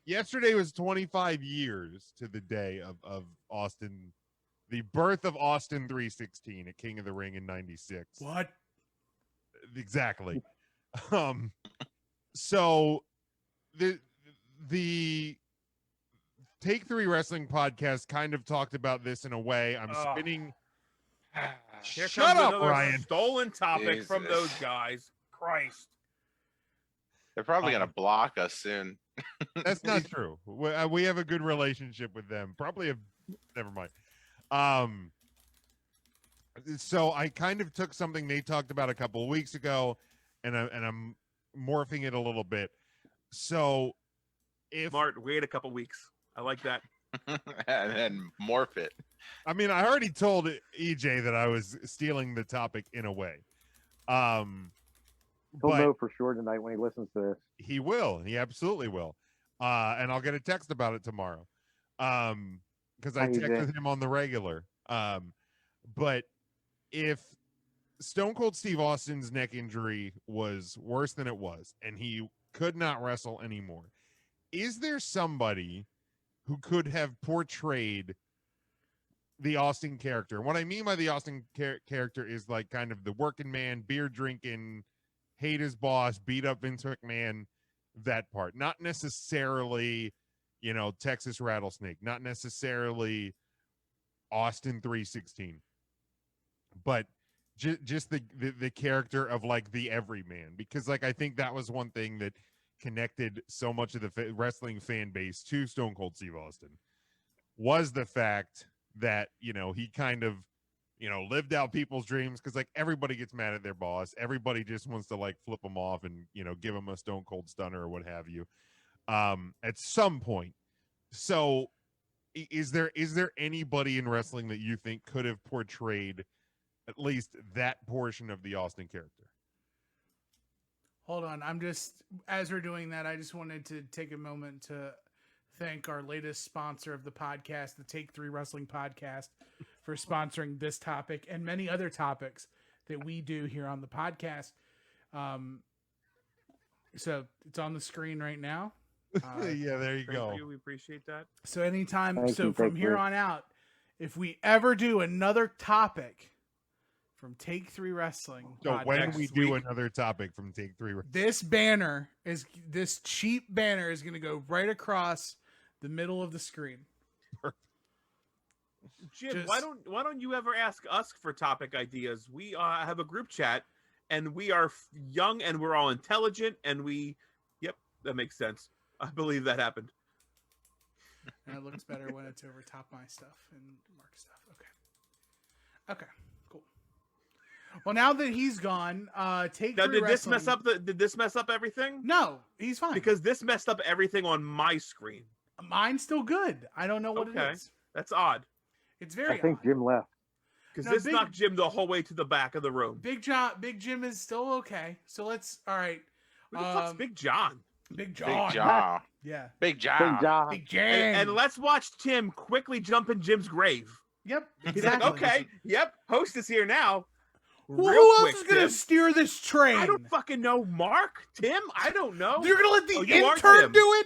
Yesterday was 25 years to the day of Austin, the birth of Austin 316 at King of the Ring in 96. What? Exactly. So the Take 3 Wrestling podcast kind of talked about this in a way. I'm spinning. Here Shut comes up, another Ryan. stolen topic from Jesus. those guys. Christ. They're probably going to block us soon. That's not true. We have a good relationship with them. Probably never mind. So I kind of took something they talked about a couple of weeks ago, and I'm morphing it a little bit. So if Mart, wait a couple weeks. I like that. And then morph it. I mean, I already told EJ that I was stealing the topic in a way. He'll know for sure tonight when he listens to this. He will. He absolutely will. And I'll get a text about it tomorrow. Because I texted him on the regular. But if Stone Cold Steve Austin's neck injury was worse than it was, and he could not wrestle anymore, is there somebody who could have portrayed the Austin character? And what I mean by the Austin character is like kind of the working man, beer drinking, hate his boss, beat up Vince McMahon, that part. Not necessarily, Texas Rattlesnake, not necessarily Austin 316, but just the character of like the everyman, because like I think that was one thing that connected so much of the wrestling fan base to Stone Cold Steve Austin, was the fact that he kind of lived out people's dreams, because like everybody gets mad at their boss, everybody just wants to like flip them off and give them a Stone Cold Stunner or what have you at some point. So is there anybody in wrestling that you think could have portrayed at least that portion of the Austin character? Hold on. As we're doing that, I just wanted to take a moment to thank our latest sponsor of the podcast, the Take 3 Wrestling Podcast, for sponsoring this topic and many other topics that we do here on the podcast. So it's on the screen right now. Yeah, there you go. We appreciate that. So anytime, Thank from here on out, if we ever do another topic from Take 3 Wrestling, So when next we do week, another topic from Take 3 Wrestling, this cheap banner is going to go right across the middle of the screen. Jim, why don't you ever ask us for topic ideas? We have a group chat, and we are young, and we're all intelligent, and yep, that makes sense. I believe that happened. And it looks better when it's over top my stuff and Mark's stuff. Okay, cool. Well, now that he's gone, Take 3 Did this Wrestling... did this mess up everything? No, he's fine. Because this messed up everything on my screen. Mine's still good. I don't know what it is. That's odd. It's very I think odd. Jim left. Because this knocked Jim the whole way to the back of the room. Big Jim is still okay. So all right. Who the fuck's Big John? Big John. Big jaw. Yeah. Big jaw. Big job. Big Jim. And let's watch Tim quickly jump in Jim's grave. Yep. He's Exactly. like, okay, yep, host is here now. Well, Real who quick, else is going to Tim. steer this train? I don't fucking know. Mark? Tim? I don't know. You're going to let the you are intern Tim. do it?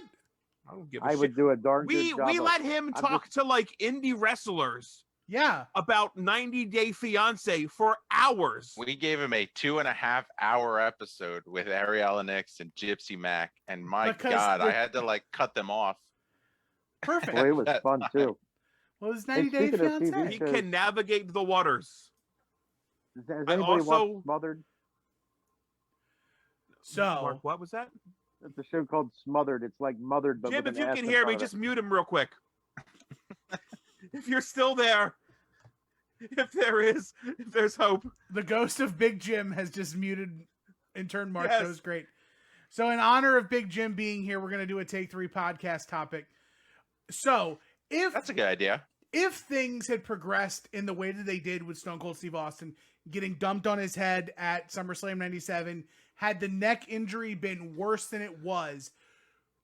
I don't give a I shit. would do a darn good We job. let him I'm talk to like indie wrestlers Yeah. about 90 Day Fiance for hours. We gave him a 2.5 hour episode with Ariella Nix and Gypsy Mac, and my Because God, the- I had to like cut them off. Perfect. Well, it was fun too. Well, it's 90 Day speaking of TV Fiance. He can navigate the waters. Has I anybody also- watched Smothered? So, Mark, what was that? It's a show called Smothered. It's like Mothered, but Jim, with if an you S can in hear front me, of it. just mute him real quick. If you're still there, if there's hope. the ghost of Big Jim has just muted intern Mark. Yes. That was great. So, in honor of Big Jim being here, we're going to do a Take 3 podcast topic. So, That's a good idea. if things had progressed in the way that they did with Stone Cold Steve Austin getting dumped on his head at SummerSlam 97, had the neck injury been worse than it was,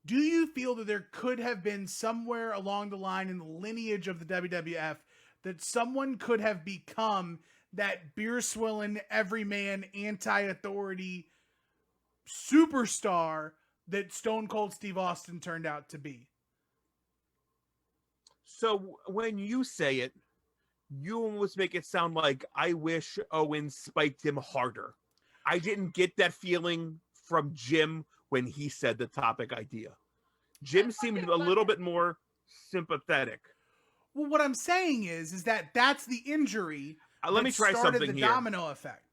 do you feel that there could have been somewhere along the line in the lineage of the WWF that someone could have become that beer-swilling, everyman, anti-authority superstar that Stone Cold Steve Austin turned out to be. So when you say it, you almost make it sound like I wish Owen spiked him harder. I didn't get that feeling from Jim when he said the topic idea. Jim seemed a little bit more sympathetic. Well, what I'm saying is that that's the injury. Let me try started something the here. domino effect.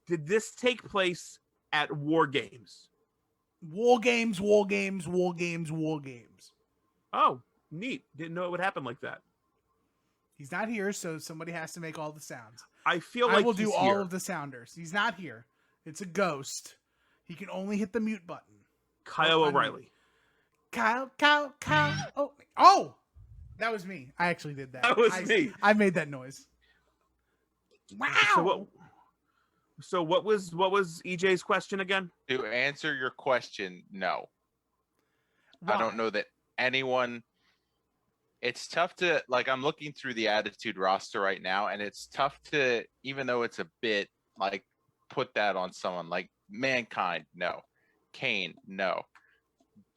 Did this take place at War Games? War games, war games, war games, war games. Oh, neat. Didn't know it would happen like that. He's not here, so somebody has to make all the sounds. I feel like I will he's do here. all of the sounders. He's not here. It's a ghost. He can only hit the mute button. Kyle O'Reilly. Kyle. Oh, that was me. I actually did that. That was me. I made that noise. Wow. So what was EJ's question again? To answer your question, no. Why? I don't know that anyone. It's tough to, like, I'm looking through the Attitude roster right now, and it's tough to, even though it's a bit, like, put that on someone. Like, Mankind, no. Kane, no.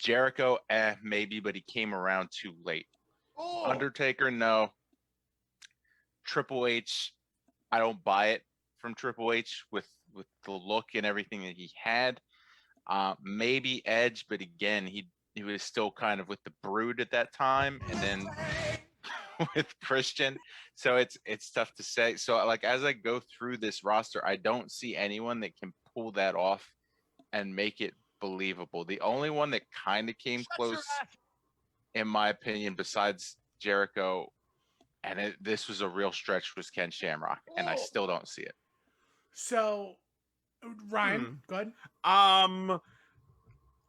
Jericho, maybe, but he came around too late. Oh. Undertaker, no. Triple H, I don't buy it from Triple H with the look and everything that he had. Maybe Edge, but again, he was still kind of with the Brood at that time, and then with Christian. So it's tough to say. So, like, as I go through this roster, I don't see anyone that can pull that off and make it believable. The only one that kind of came close, in my opinion, besides Jericho, and this was a real stretch, was Ken Shamrock, and I still don't see it. So, Ryan, go ahead.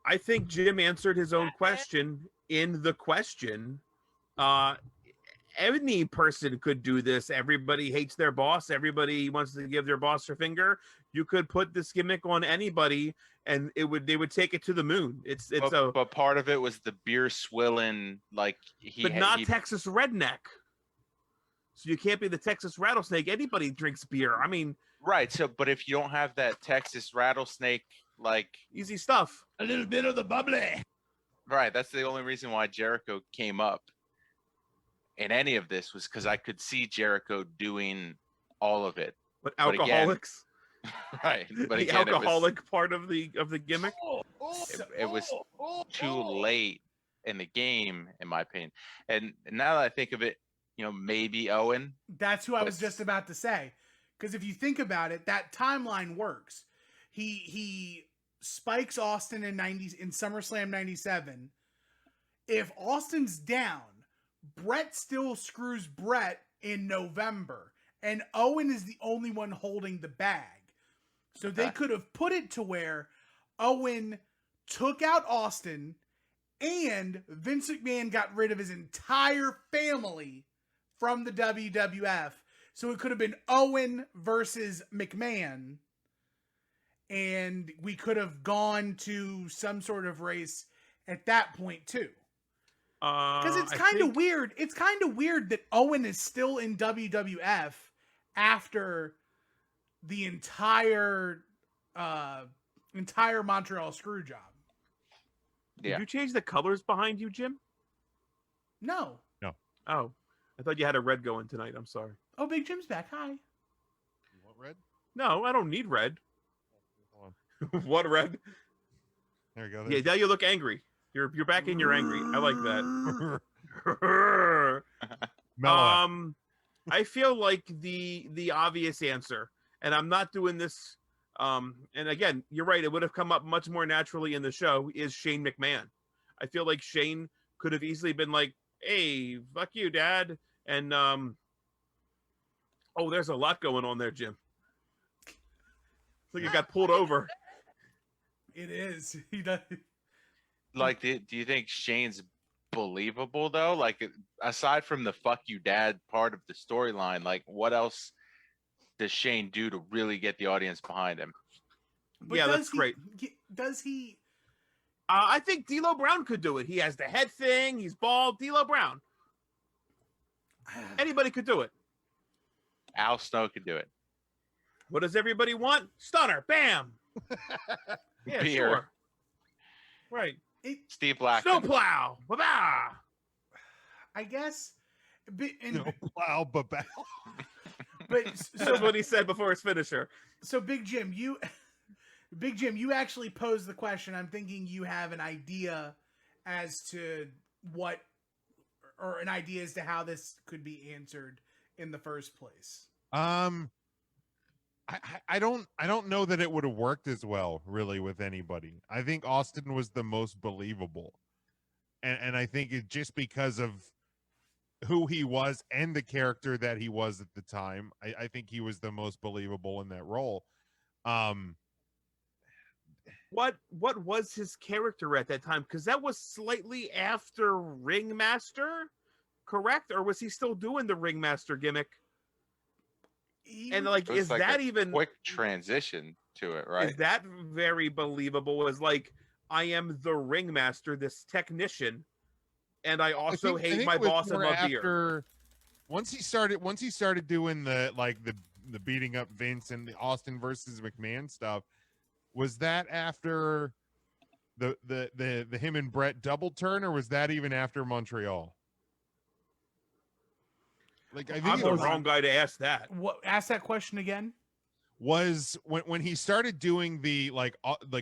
I think Jim answered his own question in the question. Any person could do this. Everybody hates their boss. Everybody wants to give their boss their finger. You could put this gimmick on anybody, and they would take it to the moon. But part of it was the beer swilling, like Texas redneck. So you can't be the Texas rattlesnake. Anybody drinks beer. I mean, right. So, but if you don't have that Texas rattlesnake, like, easy stuff, a little bit of the bubbly. Right. That's the only reason why Jericho came up in any of this, was because I could see Jericho doing all of it. But alcoholics. Right. But the again, alcoholic part of the gimmick. It was too late in the game, in my opinion. And now that I think of it, maybe Owen. That's who I was just about to say. Because if you think about it, that timeline works. He spikes Austin in SummerSlam 97. If Austin's down, Brett still screws Brett in November. And Owen is the only one holding the bag. So they could have put it to where Owen took out Austin and Vince McMahon got rid of his entire family from the WWF. So it could have been Owen versus McMahon. And we could have gone to some sort of race at that point too. Because it's kind of weird. It's kind of weird that Owen is still in WWF after the entire Montreal Screwjob. Did you change the colors behind you, Jim? No. Oh, I thought you had a red going tonight. I'm sorry. Oh, Big Jim's back. Hi. You want red? No, I don't need red. What red? There you go. Yeah, now you look angry. You're back and you're angry. I like that. I feel like the obvious answer, and I'm not doing this. And again, you're right. It would have come up much more naturally in the show. Is Shane McMahon? I feel like Shane could have easily been like, "Hey, fuck you, Dad," and oh, there's a lot going on there, Jim. It's like you got pulled over. It is. He does. Like, do you think Shane's believable though? Like, aside from the "fuck you, Dad" part of the storyline, like, what else does Shane do to really get the audience behind him? But yeah, that's great. Does he? I think D'Lo Brown could do it. He has the head thing. He's bald. D'Lo Brown. Anybody could do it. Al Snow could do it. What does everybody want? Stunner. Bam. Yeah, Beer. sure. Right. Steve Blackman. Snowplow. Ba-ba! I guess. Wow, but That's what he said before his finisher. So Big Jim, you actually posed the question. I'm thinking you have an idea as to what, or an idea as to how this could be answered in the first place. I don't know that it would have worked as well, really, with anybody. I think Austin was the most believable, and I think it just because of who he was and the character that he was at the time. I think he was the most believable in that role. What was his character at that time? Because that was slightly after Ringmaster, correct? Or was he still doing the Ringmaster gimmick? And like, is like that even quick transition to it? Right? Is that very believable? As like, I am the Ringmaster, this technician, and I also hate my boss and love beer. Once he started doing the beating up Vince and the Austin versus McMahon stuff, was that after the him and Brett double turn, or was that even after Montreal? Like, I think I'm the wrong guy to ask that. Ask that question again. Was when he started doing the like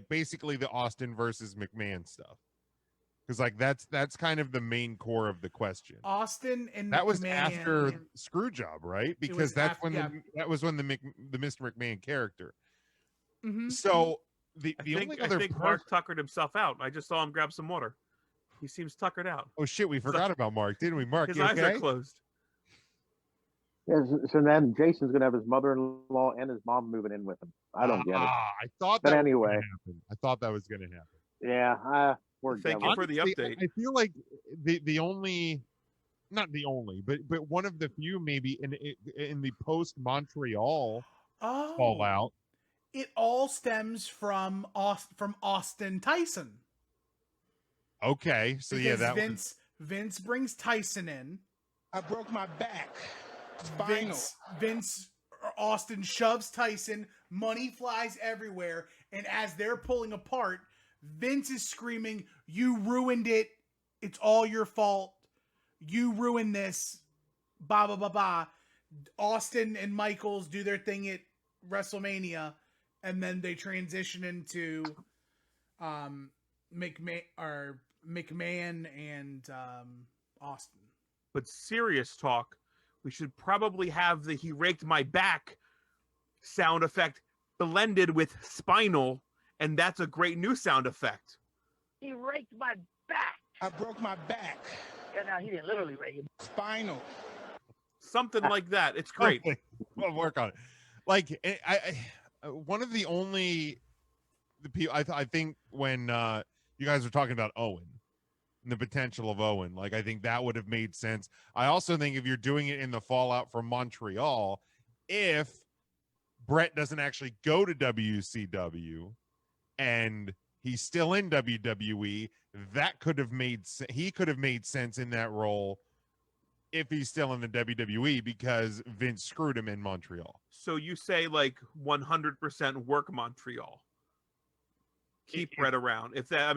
basically the Austin versus McMahon stuff, because like that's kind of the main core of the question. Austin and that was McMahon, after Screwjob, right? Because that was when the Mr. McMahon character. Mm-hmm. So I think Mark tuckered himself out. I just saw him grab some water. He seems tuckered out. Oh shit, we forgot about Mark, didn't we? Mark, his you eyes okay? are closed. Yeah, so then Jason's gonna have his mother-in-law and his mom moving in with him. I don't get it. I thought But that anyway. was gonna happen. I thought that was going to happen. Yeah, we're Thank you for the update. I feel like the only, not the only, but one of the few maybe in the post Montreal fallout. It all stems from Austin Tyson. Okay, so because yeah, Vince brings Tyson in. I broke my back. Vince Austin shoves Tyson. Money flies everywhere, and as they're pulling apart, Vince is screaming, "You ruined it! It's all your fault! You ruined this!" Ba ba ba ba. Austin and Michaels do their thing at WrestleMania, and then they transition into McMahon and Austin. But serious talk, we should probably have the "he raked my back" sound effect blended with Spinal, and that's a great new sound effect. He raked my back. I broke my back. Yeah, no, he didn't literally rake it. Spinal. Something like that. It's great. We'll work on it. Like I one of the only people I think when you guys were talking about Owen and the potential of Owen, like I think that would have made sense. I also think if you're doing it in the fallout from Montreal, if Brett doesn't actually go to WCW and he's still in WWE, that could have made he could have made sense in that role if he's still in the WWE, because Vince screwed him in Montreal. So you say like 100% work Montreal. Keep Brett around. If that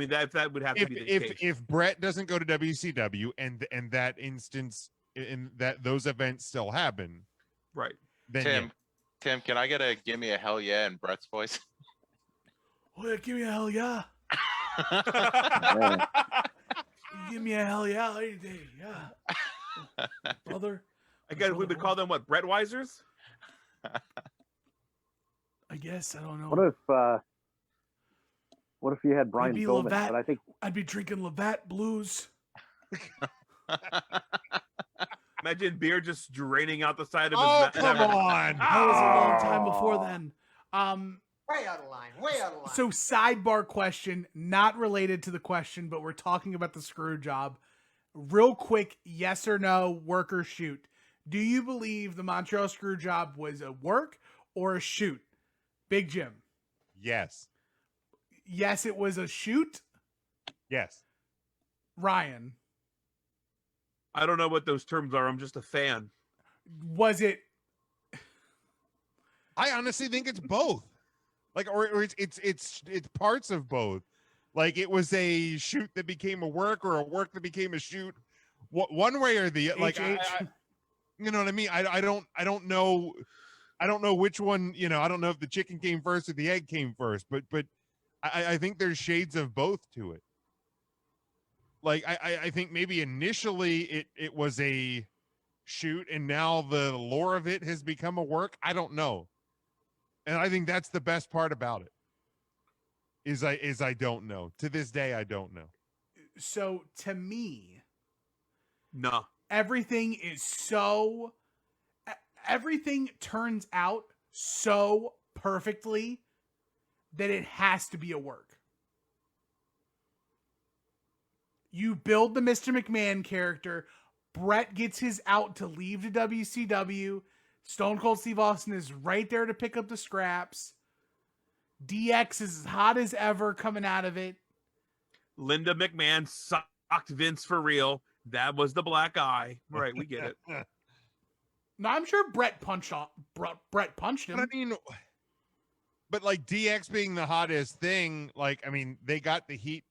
would have to be the case. If Brett doesn't go to WCW and that instance in that those events still happen, right? Then Tim, can I get a give me a hell yeah in Brett's voice? Oh yeah, give me a hell yeah. Give me a hell yeah any day, yeah. Brother. I guess we would call them what, Brettwisers? I guess, I don't know. What if you had Brian Pillman? But I think I'd be drinking Labatt Blues. Imagine beer just draining out the side of his mouth. Oh, come on. That was a long time before then. Way out of line. Way out of line. So sidebar question, not related to the question, but we're talking about the screw job. Real quick, yes or no, work or shoot. Do you believe the Montreal Screwjob was a work or a shoot? Big Jim. Yes. Yes, it was a shoot? Yes. Ryan. I don't know what those terms are. I'm just a fan. Was it? I honestly think it's both. Like, or it's parts of both. Like it was a shoot that became a work or a work that became a shoot. One way or the like. You know what I mean? I don't know. I don't know which one. You know, I don't know if the chicken came first or the egg came first. But I think there's shades of both to it. Like I think maybe initially it was a shoot and now the lore of it has become a work. I don't know. And I think that's the best part about it. Is I don't know. To this day I don't know. So to me, no. Everything turns out so perfectly that it has to be a work. You build the Mr. McMahon character. Brett gets his out to leave to WCW. Stone Cold Steve Austin is right there to pick up the scraps. DX is as hot as ever coming out of it. Linda McMahon sucked Vince for real. That was the black eye. Right, we get it. No, I'm sure Brett punched him. But I mean, but like DX being the hottest thing, like, I mean, they got the heat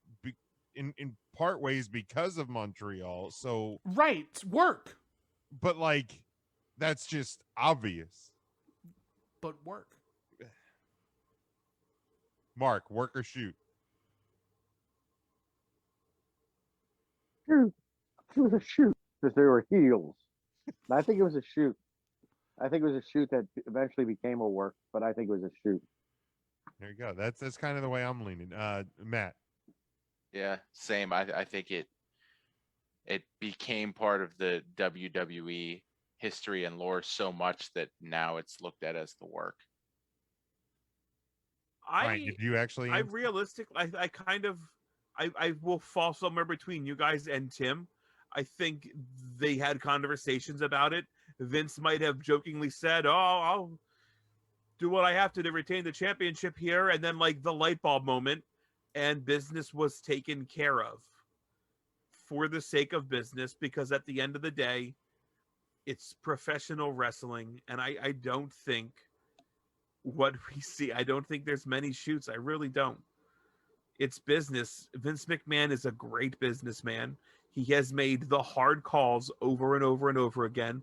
in part ways because of Montreal. So right, work. But like, that's just obvious. But work. Mark, work or shoot? It was a shoot because they were heels. I think it was a shoot. I think it was a shoot that eventually became a work, but I think it was a shoot. There you go. That's kind of the way I'm leaning. Matt. Yeah, same. I think it became part of the WWE history and lore so much that now it's looked at as the work. Did you actually? I will fall somewhere between you guys and Tim. I think they had conversations about it. Vince might have jokingly said, "Oh, I'll do what I have to retain the championship here," and then like the light bulb moment, and business was taken care of for the sake of business, because at the end of the day, it's professional wrestling, and I don't think what we see. I don't think there's many shoots. I really don't. It's business. Vince McMahon is a great businessman. He has made the hard calls over and over and over again.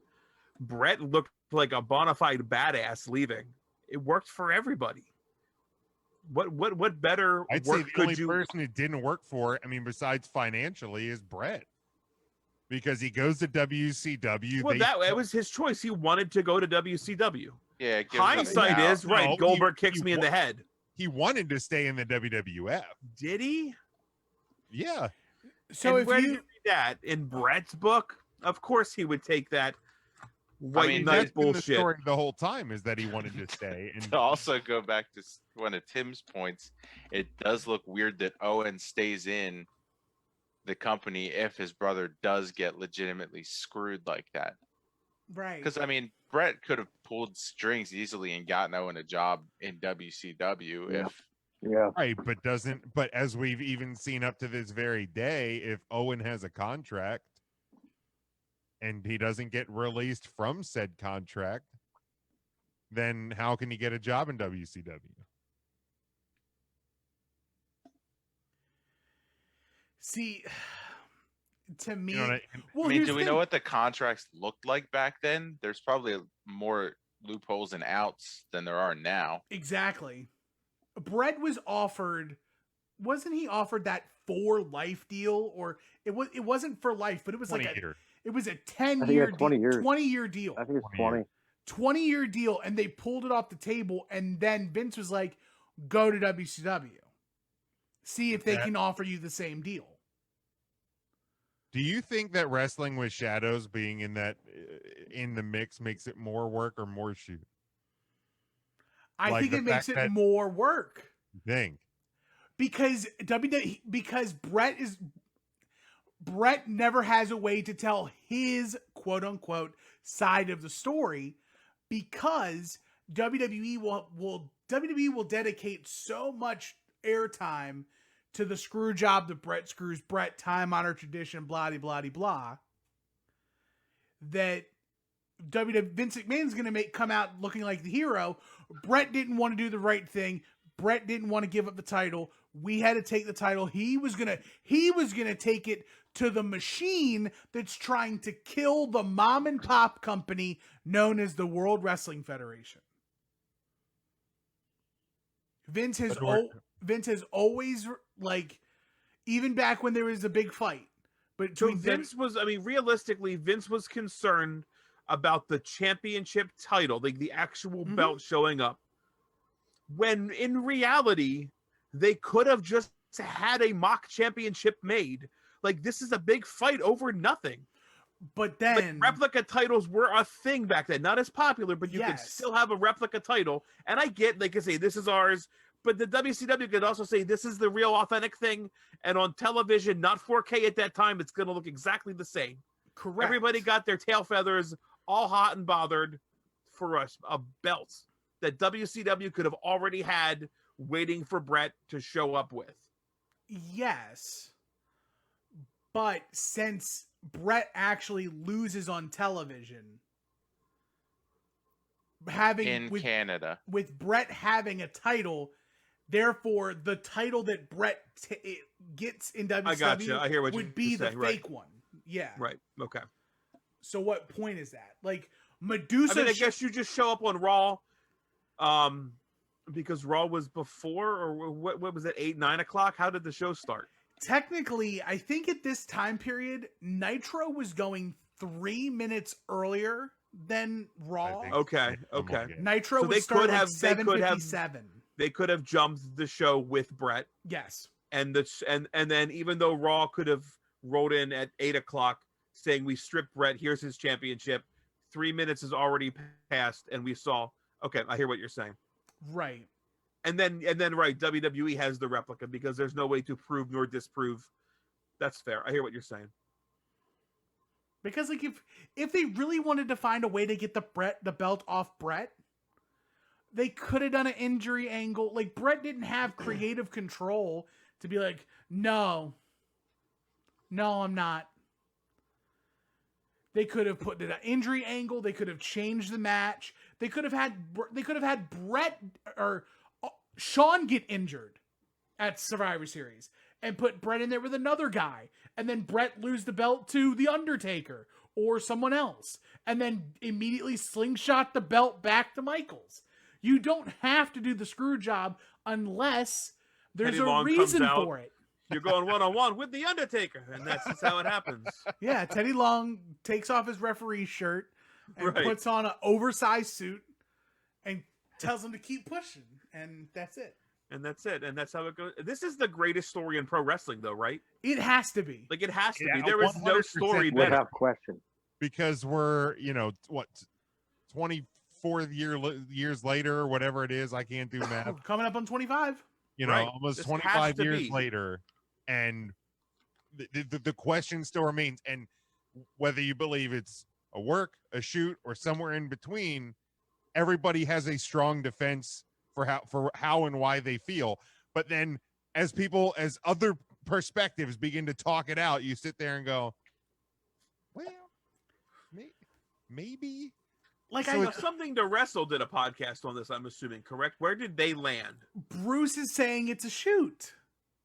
Brett looked like a bona fide badass leaving. It worked for everybody. What better I'd work say the could only you? person it didn't work for, I mean, besides financially, is Brett. Because he goes to WCW. Well, that was his choice. He wanted to go to WCW. Yeah. Hindsight is right. No, Goldberg kicks me in the head. He wanted to stay in the WWF. Did he? Yeah. So and if where you did you read that in Brett's book? Of course he would take that white knight that's been bullshit. the story the whole time is that he wanted to stay. And To also go back to one of Tim's points, it does look weird that Owen stays in the company if his brother does get legitimately screwed like that. right. Because I mean, Brett could have pulled strings easily and gotten Owen a job in WCW if. Yeah. right, but as we've even seen up to this very day, if Owen has a contract and he doesn't get released from said contract, then how can he get a job in WCW? See, to me, You know what well, I mean, here's do the we know thing. what the contracts looked like back then? There's probably more loopholes and outs than there are now. Exactly. Brett was offered, wasn't he offered that for life deal, or it wasn't for life, but it was like it was a 10-year 20-year deal. I think it's 20. 20-year deal, and they pulled it off the table, and then Vince was like, go to WCW. See if they can offer you the same deal. Do you think that Wrestling with Shadows being in the mix makes it more work or more shoot? I Like think the it makes fact it that- more work. Think. Because Brett never has a way to tell his quote unquote side of the story, because WWE will dedicate so much airtime to the screw job that Brett screws Brett, time honored tradition, blah blah blah, that Vince McMahon's going to come out looking like the hero. Brett didn't want to do the right thing. Brett didn't want to give up the title. we had to take the title. He was gonna take it to the machine that's trying to kill the mom and pop company known as the World Wrestling Federation. Vince has always, like, even back when there was a big fight. But so Vince was, I mean, realistically, Vince was concerned about the championship title, like the actual belt showing up. When in reality, they could have just had a mock championship made. Like, this is a big fight over nothing. But then, like, replica titles were a thing back then, not as popular, but you could still have a replica title. And I get, they could say this is ours, but the WCW could also say this is the real authentic thing. And on television, not 4K at that time, it's going to look exactly the same. Correct. Everybody got their tail feathers all hot and bothered for a belt that WCW could have already had waiting for Brett to show up with. Yes. But since Brett actually loses on television, Canada, with Brett having a title, therefore the title that Brett gets in WCW I hear what would be the fake one. Yeah. Right. Okay. So what point is that? Like, Medusa. I mean, I guess you just show up on Raw, because Raw was before, or what was it, 8, 9 o'clock? How did the show start? Technically, I think at this time period, Nitro was going 3 minutes earlier than Raw. Okay. Nitro so would start at 7:57. They could have jumped the show with Brett. Yes. And then even though Raw could have rolled in at 8 o'clock saying we stripped Brett, here's his championship, 3 minutes has already passed, and we saw. Okay, I hear what you're saying. Right. And then right, WWE has the replica because there's no way to prove nor disprove. That's fair. I hear what you're saying. Because, like, if they really wanted to find a way to get the belt off Brett, they could have done an injury angle. Like, Brett didn't have creative control to be like, no, I'm not. They could have put an injury angle. They could have changed the match. They could have had Brett or Shawn get injured at Survivor Series and put Brett in there with another guy, and then Brett lose the belt to The Undertaker or someone else, and then immediately slingshot the belt back to Michaels. You don't have to do the screw job unless there's a reason for it. You're going one-on-one with The Undertaker, and that's just how it happens. Yeah, Teddy Long takes off his referee shirt and puts on an oversized suit and tells him to keep pushing, and that's it. And that's it. And that's how it goes. This is the greatest story in pro wrestling, though, right? It has to be. Like, it has to be. There is no story better. Without question. Because we're, 24 years later, or whatever it is. I can't do math. Coming up on 25. Almost this 25 years later. And the question still remains. And whether you believe it's a work, a shoot, or somewhere in between, everybody has a strong defense for how and why they feel. But then as other perspectives begin to talk it out, you sit there and go, well, maybe. Like, so Something to Wrestle did a podcast on this, I'm assuming, correct? Where did they land? Bruce is saying it's a shoot.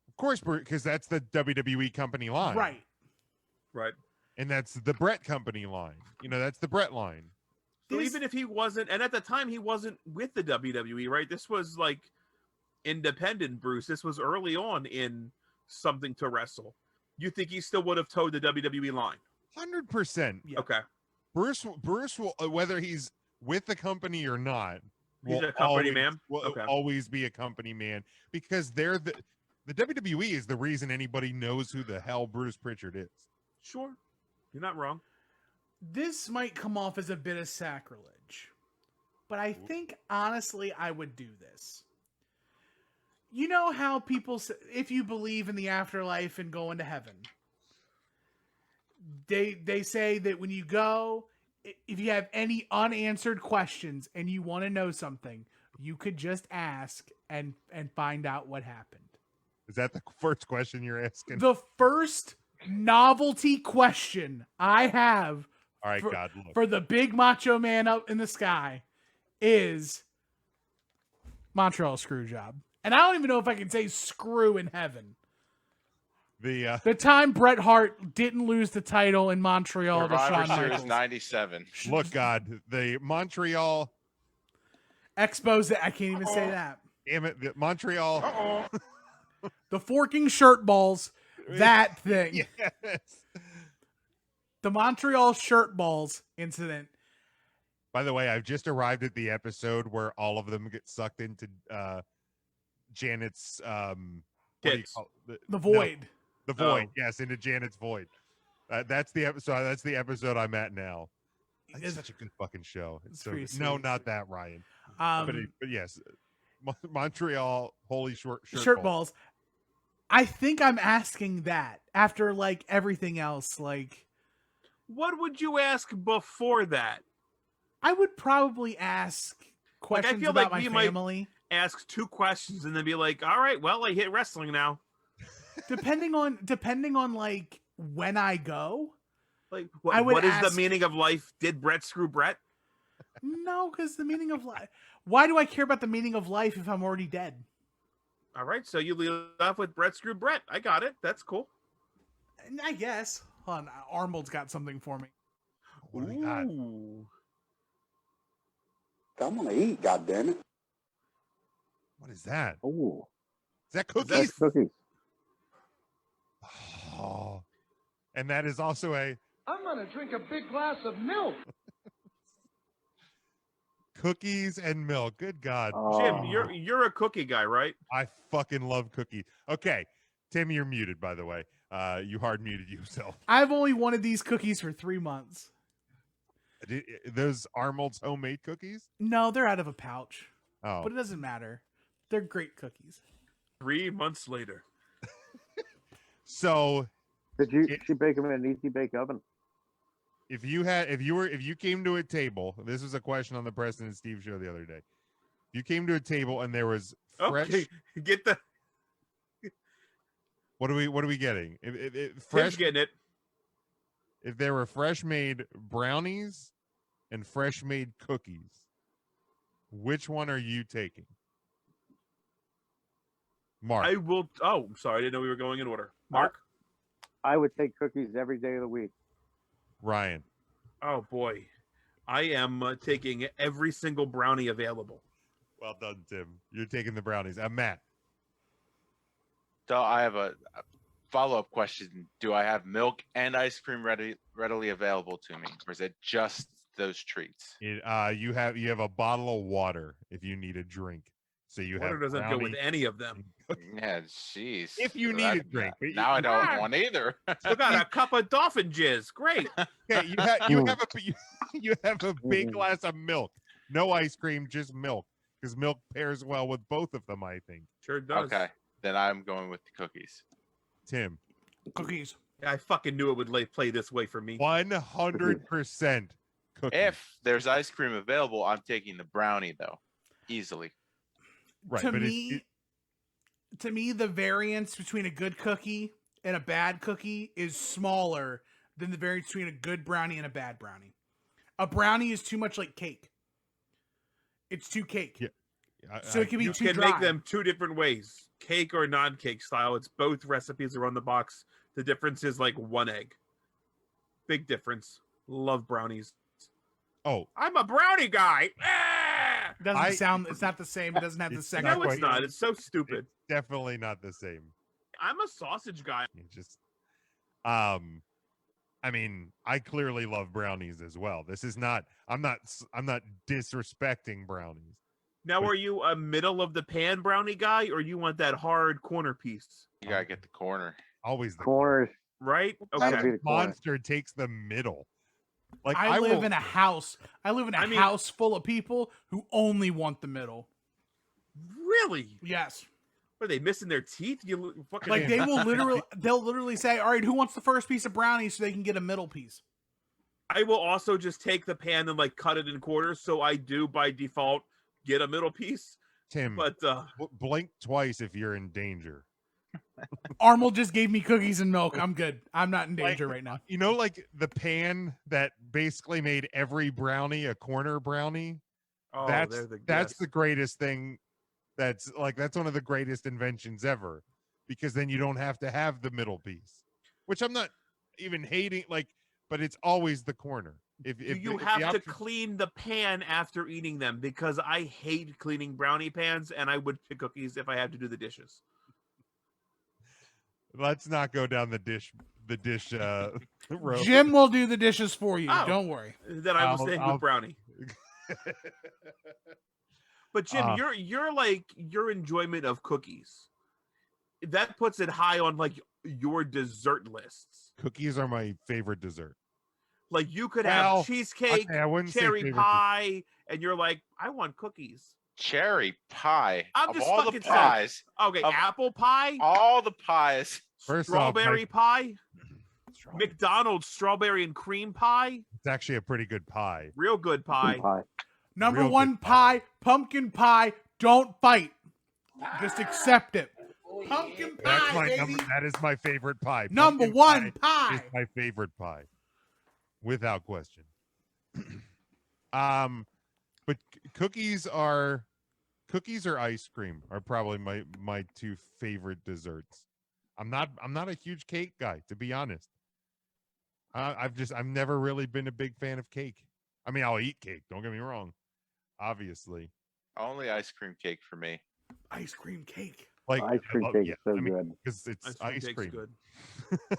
Of course, because that's the WWE company line. Right. And that's the Brett company line. That's the Brett line. So even if he wasn't, and at the time he wasn't with the WWE, right? This was like independent Bruce. This was early on in Something to Wrestle. You think he still would have towed the WWE line? 100%. Yeah. Okay. Bruce will, whether he's with the company or not, he's a company man. Will always be a company man, because they're the WWE is the reason anybody knows who the hell Bruce Pritchard is. Sure, you're not wrong. This might come off as a bit of sacrilege, but I think honestly I would do this. You know how people say, if you believe in the afterlife and going to heaven, they say that when you go, if you have any unanswered questions and you want to know something, you could just ask and find out what happened. Is that the first question you're asking? The first novelty question I have All right, for the big macho man up in the sky is Montreal Screwjob. And I don't even know if I can say screw in heaven. The time Bret Hart didn't lose the title in Montreal to Survivor Shawn Series Michaels. 97. look, God, the Montreal. Expose it. I can't even say that. Damn it, the Montreal. The forking shirt balls. That thing. Yes. The Montreal shirt balls incident. By the way, I've just arrived at the episode where all of them get sucked into Janet's what do you Tits. call it? The void. The void. Oh. Yes, into Janet's void. That's the episode. That's the episode I'm at now. It's such a good fucking show. It's so pretty good. No, sweet. not that, Ryan. But But yes, Montreal holy shirt balls. I think I'm asking that after like everything else. Like, What would you ask before that? I would probably ask questions feel about like we my might- family. Ask 2 questions and then be like, all right, well, I hit wrestling now. depending on like when I go. Like, I would what is ask- the meaning of life? Did Brett screw Brett? No, because the meaning of life. Why do I care about the meaning of life if I'm already dead? All right, so you leave off with Brett screw Brett. I got it. That's cool. I guess. Hold on, Arnold's got something for me. What do we got? Ooh. I'm gonna eat, goddammit. What is that? Oh, Is that that's cookies? cookies. Oh. And that is also a I'm gonna drink a big glass of milk. cookies and milk. Good God. Jim, Oh. you're a cookie guy, right? I fucking love cookies. Okay. Tim, you're muted, by the way. You hard muted yourself. I've only wanted these cookies for 3 months. Those Arnold's homemade cookies? No, they're out of a pouch, Oh. but it doesn't matter. They're great cookies. 3 months later. So Did you bake them in an easy bake oven? if you came to a table, this was a question on the Preston and Steve show the other day. If you came to a table and there was fresh, Okay, get the what are we getting? Tim's Fresh, getting it. if there were fresh made brownies and fresh made cookies, which one are you taking? Mark. I will. Oh, I'm sorry. I didn't know we were going in order. Mark. I would take cookies every day of the week. Ryan. Oh boy, I am taking every single brownie available. Well done, Tim. You're taking the brownies. Matt. So I have a follow-up question. Do I have milk and ice cream readily available to me, or is it just those treats? You have a bottle of water if you need a drink. So you Water have doesn't go with brownie any of them. and cookies. Yeah, jeez. If you So need that- a drink, but Now I don't Ah! want either. You got a cup of dolphin jizz. Great. Okay, you have a big glass of milk. No ice cream, just milk. Because milk pairs well with both of them, I think. Sure does. Okay, then I'm going with the cookies. Tim. Cookies. I fucking knew it would play this way for me. 100% cookies. If there's ice cream available, I'm taking the brownie though, easily. right, to but me, the variance between a good cookie and a bad cookie is smaller than the variance between a good brownie and a bad brownie. A brownie is too much like cake. It's too cake. Yeah. So it can be You too can dry. make them 2 different ways, cake or non-cake style. It's both recipes are on the box. The difference is like 1 egg. Big difference. Love brownies. Oh, I'm a brownie guy. Ah! It doesn't sound. It's not the same. It doesn't have the It's second. not No, it's quite- not. It's so stupid. definitely not the same. I'm a sausage guy. You just I mean, I clearly love brownies as well. This is not I'm not disrespecting brownies. Now, But- are you a middle of the pan brownie guy, or you want that hard corner piece? You gotta get the corner. Always the Corners. Right? Gotta Okay. be the corner. monster takes the middle. Like I live will- in a house. I live in a I mean- house full of people who only want the middle. Really? Yes. Are they missing their teeth? You fucking Like they'll literally say, "All right, who wants the first piece of brownie so they can get a middle piece?" I will also just take the pan and like cut it in quarters, so I do by default get a middle piece. Tim, But blink twice if you're in danger. Arnold just gave me cookies and milk. I'm good. I'm not in Like- danger right now. You know, like the pan that basically made every brownie a corner brownie. oh, that's they're the that's best. the greatest thing That's one of the greatest inventions ever, because then you don't have to have the middle piece, which I'm not even hating, but it's always the corner. If You the have to option- clean the pan after eating them, because I hate cleaning brownie pans, and I would pick cookies if I had to do the dishes. Let's not go down the dish road. Jim will do the dishes for you. Oh. Don't worry. Then I will stay I'll- with brownie. But Jim, Uh. your enjoyment of cookies, that puts it high on your dessert lists. Cookies are my favorite dessert. Like you could Well, have cheesecake, okay, I wouldn't say cherry favorite pie, and you're like, I want cookies. Cherry pie. I'm Of just all the fucking saying. pies, Okay, Of- apple pie, all the pies. First off, strawberry pie, Strawberry. McDonald's strawberry and cream pie, It's actually a pretty good pie. real good pie. Pie. Number Real good one pie, pumpkin pie. Don't fight. Just accept it. Pumpkin That's pie, my baby. that is my favorite pie. Number Pumpkin one pie pie. is my favorite pie, without question. But cookies or ice cream are probably my two favorite desserts. I'm not a huge cake guy, to be honest. I've never really been a big fan of cake. I mean, I'll eat cake, don't get me wrong, obviously. Only ice cream cake for me. Ice cream cake. Like Ice cream cake is so good. because it's ice cake's cream. good.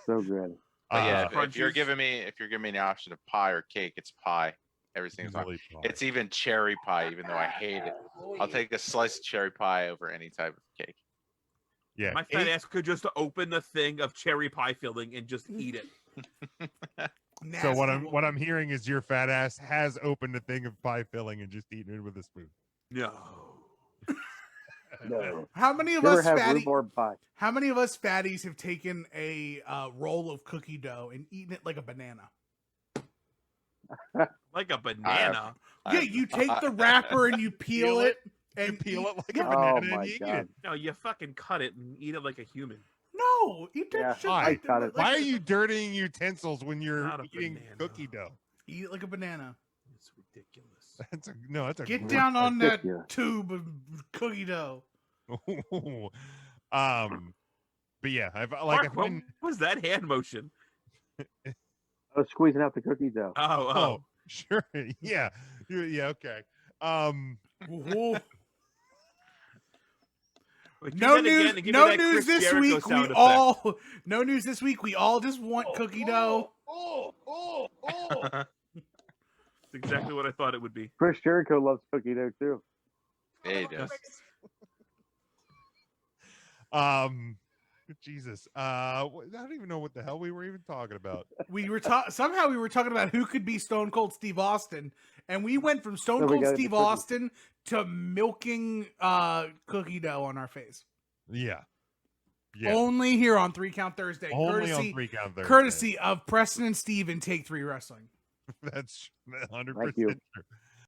So good. But yeah, if Crunchies. you're giving me an option of pie or cake, it's pie. Every single time. Easily pie. It's even cherry pie, even though I hate it. I'll take a slice of cherry pie over any type of cake. Yeah, My fat cake- ass could just open the thing of cherry pie filling and just eat it. So what Nasty I'm hearing is your fat ass has opened a thing of pie filling and just eaten it with a spoon. No. No. How many of You ever us have fatty? rhubarb pie? How many of us fatties have taken a roll of cookie dough and eaten it like a banana? Like a banana. Yeah, you take the wrapper and you peel it and You peel it like yeah. a banana Oh and my you eat god. it. No, you fucking cut it and eat it like a human. No, eat that Yeah, shit I like, got it. Why are you dirtying utensils when you're Not a eating banana. cookie dough? Eat it like a banana. It's ridiculous. That's a Get great- down on that ridiculous. tube of cookie dough. But yeah, I've Mark, what was that hand motion? I was squeezing out the cookie dough. Oh. sure, yeah, okay. Ooh. Wait, do No that again news. and give me No that news Chris this Jericho week. sound effect. No news this week. We all just want cookie dough. That's exactly what I thought it would be. Chris Jericho loves cookie dough too. Yeah, he does. Jesus, I don't even know what the hell we were even talking about. We were somehow we were talking about who could be Stone Cold Steve Austin, and we went from Stone No, we Cold got Steve the cookie. Austin to milking cookie dough on our face. Yeah, Only here on 3 Count Thursday. only courtesy, on 3 Count Thursday. courtesy of Preston and Steve and Take 3 Wrestling. That's 100% Thank you. true.